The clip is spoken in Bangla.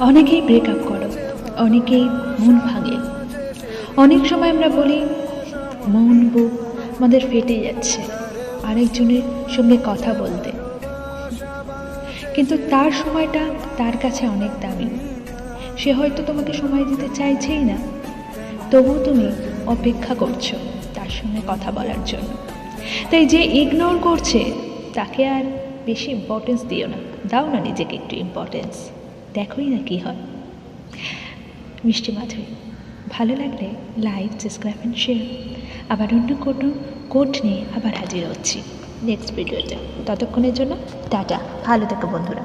অনেকেই ব্রেকআপ করো, অনেকেই মন ভাঙে। অনেক সময় আমরা বলি মন বুক আমাদের ফেটে যাচ্ছে আরেকজনের সঙ্গে কথা বলতে, কিন্তু তার সময়টা তার কাছে অনেক দামি। সে হয়তো তোমাকে সময় দিতে চাইছেই না, তবুও তুমি অপেক্ষা করছো তার সঙ্গে কথা বলার জন্য। তাই যে ইগনোর করছে তাকে আর বেশি ইম্পর্টেন্স দিও না, দাও না নিজেকে একটু ইম্পর্টেন্স, দেখোই না কী হয়। মিষ্টি মাধুরী। ভালো লাগলে লাইক, সাবস্ক্রাইব অ্যান্ড শেয়ার। আবার অন্য কোনো কোড নিয়ে আবার হাজির হচ্ছি নেক্সট ভিডিওতে। ততক্ষণের জন্য টাটা, ভালো থেকো বন্ধুরা।